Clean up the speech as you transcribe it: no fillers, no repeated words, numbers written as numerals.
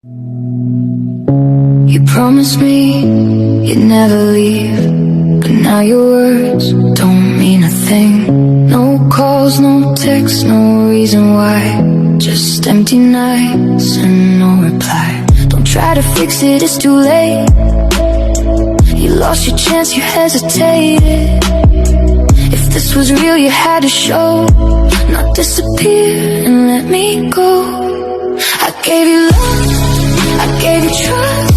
You promised me you'd never leave, but now your words don't mean a thing. No calls, no texts, no reason why, just empty nights and no reply. Don't try to fix it, it's too late. You lost your chance, you hesitated. If this was real, you had to show, not disappear and let me go. I gave you love, I gave you trust,